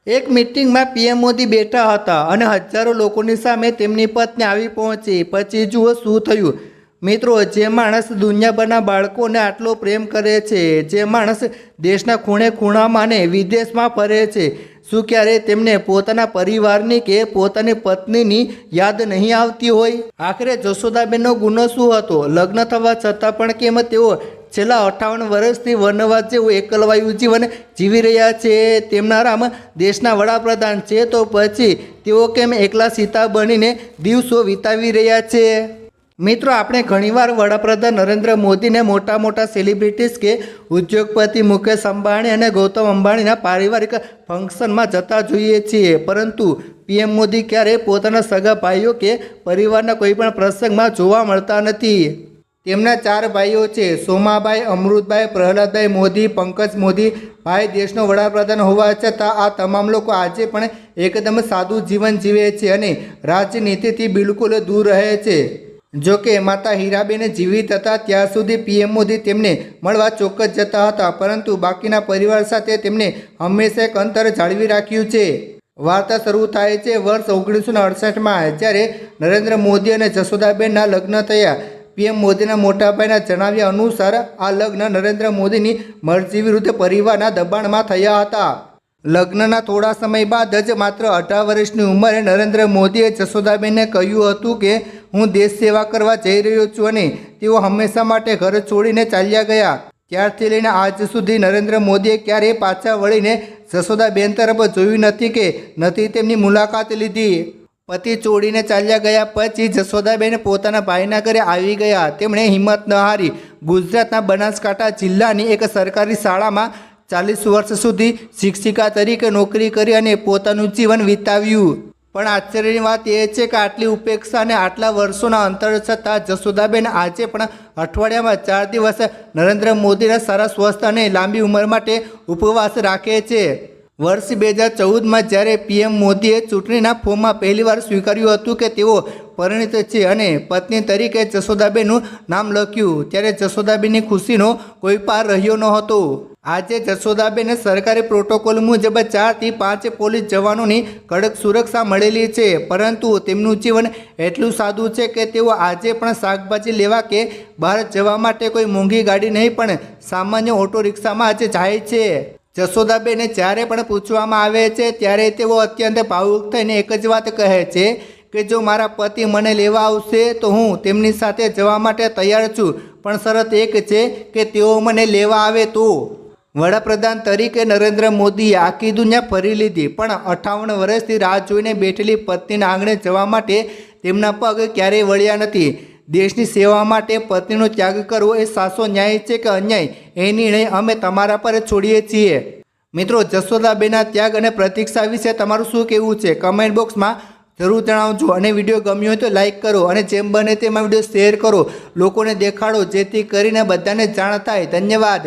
એક મીટિંગમાં પીએમ મોદી બેઠા હતા અને હજારો લોકોની સામે તેમની પત્ની આવી પહોંચી. પછી જુઓ શું થયું. મિત્રો, જે માણસ દુનિયાભરના બાળકોને આટલો પ્રેમ કરે છે, જે માણસ દેશના ખૂણે ખૂણામાં અને વિદેશમાં ફરે છે, શું ક્યારે તેમને પોતાના પરિવારની કે પોતાની પત્નીની યાદ નહીં આવતી હોય? આખરે જશોદાબેનનો ગુનો શું હતો? લગ્ન થવા છતાં પણ કેમ તેઓ છેલ્લા 58 વર્ષથી વનવાસ જેવું એકલવાયું જીવન જીવી રહ્યા છે? તેમના રામ દેશના વડાપ્રધાન છે, તો પછી તેઓ કેમ એકલા સીતા બનીને દિવસો વિતાવી રહ્યા છે? મિત્રો, આપણે ઘણીવાર વડાપ્રધાન નરેન્દ્ર મોદીને મોટા મોટા સેલિબ્રિટીઝ કે ઉદ્યોગપતિ મુકેશ અંબાણી અને ગૌતમ અંબાણીના પારિવારિક ફંક્શનમાં જતા જોઈએ છીએ, પરંતુ પીએમ મોદી ક્યારેય પોતાના સગા ભાઈઓ કે પરિવારના કોઈ પણ પ્રસંગમાં જોવા મળતા નથી. તેમના 4 ભાઈઓ છે: સોમાભાઈ, અમૃતભાઈ, પ્રહલાદભાઈ મોદી, પંકજ મોદી. ભાઈ દેશનો વડાપ્રધાન હોવા છતાં આ તમામ લોકો આજે પણ એકદમ સાદું જીવન જીવે છે અને રાજનીતિથી બિલકુલ દૂર રહે છે. જોકે માતા હીરાબેન જીવિત હતા ત્યાં સુધી પીએમ મોદી તેમને મળવા ચોક્કસ જતા હતા, પરંતુ બાકીના પરિવાર સાથે તેમને હંમેશા એક અંતર જાળવી રાખ્યું છે. વાર્તા શરૂ થાય છે વર્ષ 1968માં, જ્યારે નરેન્દ્ર મોદી અને જશોદાબેનના લગ્ન થયા. પીએમ મોદીના મોટાભાઈના જણાવ્યા અનુસાર આ લગ્ન નરેન્દ્ર મોદીની મરજી વિરુદ્ધ પરિવારના દબાણમાં થયા હતા. લગ્નના થોડા સમય બાદ જ માત્ર 18 વર્ષની ઉંમરે નરેન્દ્ર મોદીએ જશોદાબેનને કહ્યું હતું કે હું દેશ સેવા કરવા જઈ રહ્યો છું, અને તેઓ હંમેશા માટે ઘર છોડીને ચાલ્યા ગયા. ત્યારથી લઈને આજ સુધી નરેન્દ્ર મોદીએ ક્યારેય પાછા વળીને જશોદાબેન તરફ જોયું નથી કે નથી તેમની મુલાકાત લીધી. પતિ છોડીને ચાલ્યા ગયા પછી જશોદાબેન પોતાના ભાઈના ઘરે આવી ગયા. તેમણે હિંમત ન હારી ગુજરાતના બનાસકાંઠા જિલ્લાની એક સરકારી શાળામાં 40 વર્ષ સુધી શિક્ષિકા તરીકે નોકરી કરી અને પોતાનું જીવન વિતાવ્યું. પણ આશ્ચર્યની વાત એ છે કે આટલી ઉપેક્ષા અને આટલા વર્ષોના અંતર છતાં જશોદાબેન આજે પણ અઠવાડિયામાં 4 દિવસ નરેન્દ્ર મોદીના સારા સ્વસ્થ અને લાંબી ઉંમર માટે ઉપવાસ રાખે છે. વર્ષ 2014માં જ્યારે પીએમ મોદીએ ચૂંટણીના ફોર્મમાં પહેલીવાર સ્વીકાર્યું હતું કે તેઓ પરિણીત છે અને પત્ની તરીકે જશોદાબેનનું નામ લખ્યું, ત્યારે જશોદાબેનની ખુશીનો કોઈ પાર રહ્યો નહોતો. આજે જશોદાબેનને સરકારી પ્રોટોકોલ મુજબ 4 થી 5 પોલીસ જવાનોની કડક સુરક્ષા મળેલી છે, પરંતુ તેમનું જીવન એટલું સાદું છે કે તેઓ આજે પણ શાકભાજી લેવા કે બહાર જવા માટે કોઈ મોંઘી ગાડી નહીં, પણ સામાન્ય ઓટો રિક્ષામાં જ જાય છે. જશોદાબેનને જ્યારે પણ પૂછવામાં આવે છે ત્યારે તેઓ અત્યંત ભાવુક થઈને એક જ વાત કહે છે કે જો મારા પતિ મને લેવા આવશે તો હું તેમની સાથે જવા માટે તૈયાર છું, પણ શરત એક છે કે તેઓ મને લેવા આવે તો. વડાપ્રધાન તરીકે નરેન્દ્ર મોદીએ આખી દુનિયા ફરી લીધી, પણ 58 વર્ષથી રાહ જોઈને બેઠેલી પત્નીના આંગણે જવા માટે તેમના પગ ક્યારેય વળ્યા નથી. દેશની સેવા માટે પત્નીનો ત્યાગ કરવો એ સાચો ન્યાય છે કે અન્યાય, એ નિર્ણય અમે તમારા પર છોડીએ છીએ. મિત્રો, જશોદાબેનના ત્યાગ અને પ્રતીક્ષા વિશે તમારું શું કહેવું છે? કમેન્ટ બોક્સમાં જરૂર જણાવજો. અને વિડીયો ગમ્યો હોય તો લાઈક કરો અને જેમ બને તેમાં વિડીયો શેર કરો, લોકોને દેખાડો, જેથી કરીને બધાને જાણ થાય. ધન્યવાદ.